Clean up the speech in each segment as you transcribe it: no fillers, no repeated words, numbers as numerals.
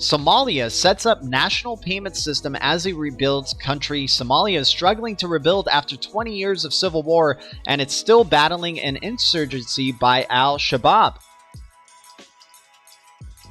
Somalia sets up national payment system as it rebuilds country. Somalia is struggling to rebuild after 20 years of civil war, and it's still battling an insurgency by al-Shabaab.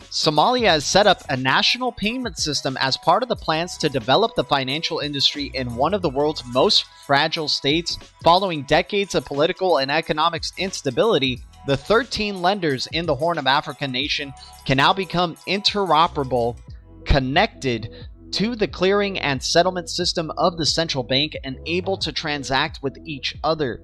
Somalia has set up a national payment system as part of the plans to develop the financial industry in one of the world's most fragile states. Following decades of political and economic instability, the 13 lenders in the Horn of Africa nation can now become interoperable, connected to the clearing and settlement system of the central bank, and able to transact with each other.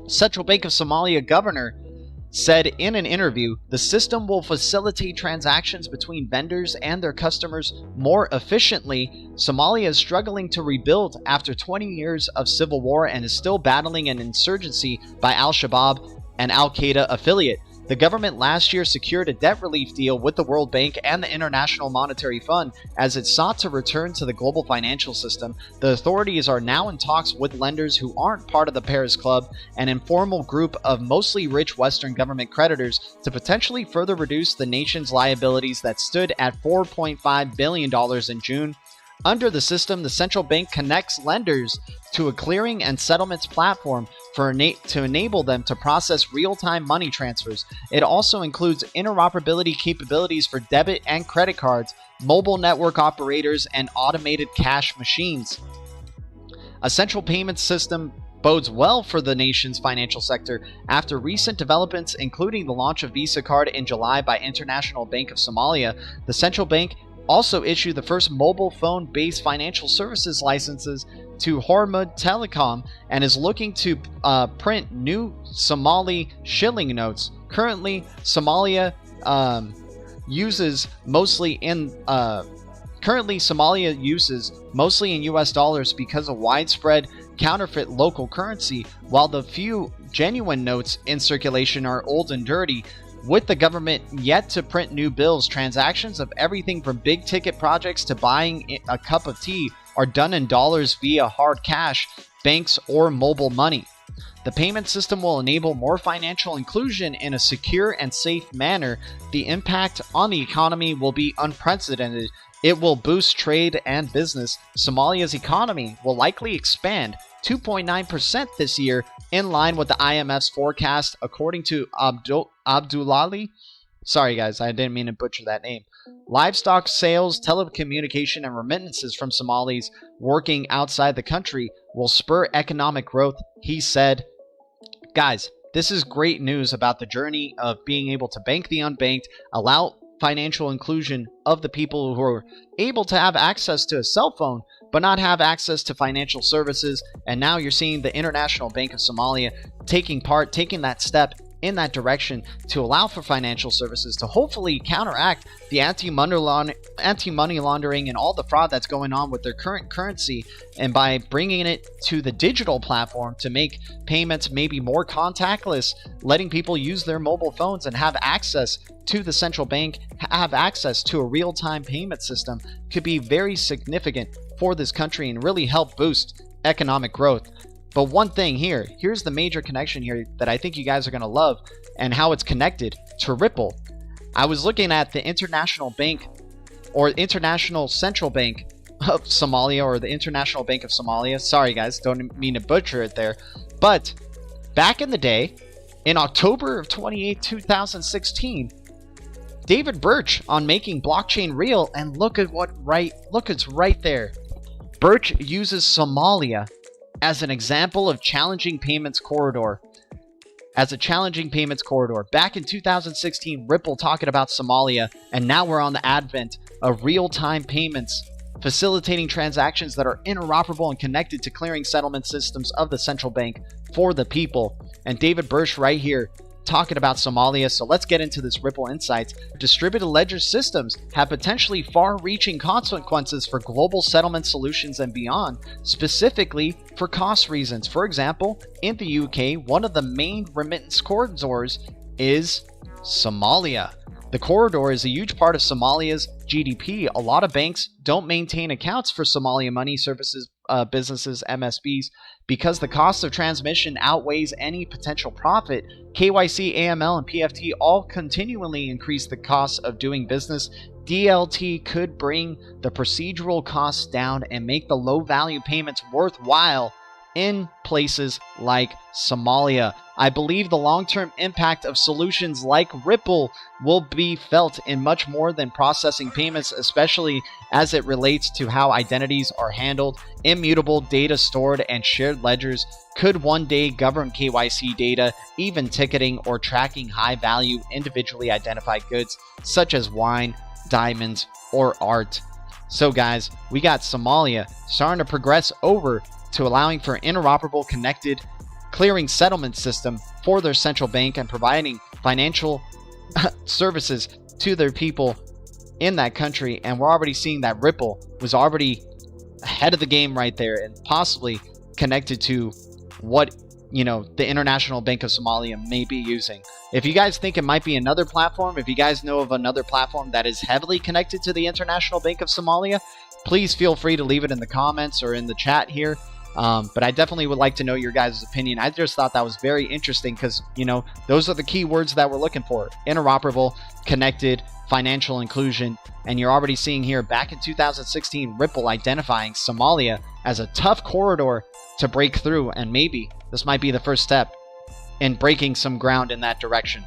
Central Bank of Somalia governor said in an interview, the system will facilitate transactions between vendors and their customers more efficiently. Somalia is struggling to rebuild after 20 years of civil war and is still battling an insurgency by al-Shabaab, an al-Qaeda affiliate. The government last year secured a debt relief deal with the World Bank and the International Monetary Fund as it sought to return to the global financial system. The authorities are now in talks with lenders who aren't part of the Paris Club, an informal group of mostly rich Western government creditors, to potentially further reduce the nation's liabilities that stood at $4.5 billion in June. Under the system, the central bank connects lenders to a clearing and settlements platform to enable them to process real-time money transfers. It also includes interoperability capabilities for debit and credit cards, mobile network operators, and automated cash machines. A central payment system bodes well for the nation's financial sector after recent developments, including the launch of Visa Card in July by International Bank of Somalia. The central bank also issued the first mobile phone-based financial services licenses to Hormuz Telecom and is looking to print new Somali shilling notes. Currently, Somalia uses mostly in US dollars because of widespread counterfeit local currency, while the few genuine notes in circulation are old and dirty. With the government yet to print new bills, transactions of everything from big ticket projects to buying a cup of tea are done in dollars via hard cash, banks, or mobile money. The payment system will enable more financial inclusion in a secure and safe manner. The impact on the economy will be unprecedented. It will boost trade and business. Somalia's economy will likely expand 2.9% this year, in line with the IMF's forecast, according to Abdullahi. Sorry guys, I didn't mean to butcher that name. Livestock sales, telecommunication, and remittances from Somalis working outside the country will spur economic growth, he said. Guys, this is great news about the journey of being able to bank the unbanked, allow financial inclusion of the people who are able to have access to a cell phone but not have access to financial services. And now you're seeing the International Bank of Somalia taking that step in that direction to allow for financial services to hopefully counteract the anti-money laundering and all the fraud that's going on with their current currency, and by bringing it to the digital platform to make payments maybe more contactless, letting people use their mobile phones and have access to the central bank, have access to a real-time payment system, could be very significant for this country and really help boost economic growth. But one thing here's the major connection here that I think you guys are going to love, and how it's connected to Ripple. I was looking at the International Bank, or International Central Bank of Somalia, or the International Bank of Somalia. Sorry guys, don't mean to butcher it there. But back in the day, in October of 2016, David Birch on making blockchain real, and look it's right there. Birch uses Somalia as an example of challenging payments corridor. Back in 2016, Ripple talking about Somalia, and now we're on the advent of real-time payments, facilitating transactions that are interoperable and connected to clearing settlement systems of the central bank for the people. And David Birch right here talking about Somalia. So let's get into this Ripple insights. Distributed ledger systems have potentially far-reaching consequences for global settlement solutions and beyond, specifically for cost reasons. For example, in the UK, one of the main remittance corridors is Somalia. The corridor is a huge part of Somalia's GDP. A lot of banks don't maintain accounts for Somalia money services businesses, MSBs, because the cost of transmission outweighs any potential profit. KYC, AML, and PFT all continually increase the cost of doing business. DLT could bring the procedural costs down and make the low value payments worthwhile in places like Somalia. I believe the long-term impact of solutions like Ripple will be felt in much more than processing payments, especially as it relates to how identities are handled. Immutable data stored and shared ledgers could one day govern KYC data, even ticketing or tracking high-value individually identified goods such as wine, diamonds, or art. So guys, we got Somalia starting to progress over to allowing for interoperable connected clearing settlement system for their central bank and providing financial services to their people in that country. And we're already seeing that Ripple was already ahead of the game right there and possibly connected to what, you know, the International Bank of Somalia may be using. If you guys think it might be another platform, if you guys know of another platform that is heavily connected to the International Bank of Somalia, please feel free to leave it in the comments or in the chat here. But I definitely would like to know your guys' opinion. I just thought that was very interesting because, you know, those are the key words that we're looking for. Interoperable, connected, financial inclusion. And you're already seeing here back in 2016, Ripple identifying Somalia as a tough corridor to break through. And maybe this might be the first step in breaking some ground in that direction.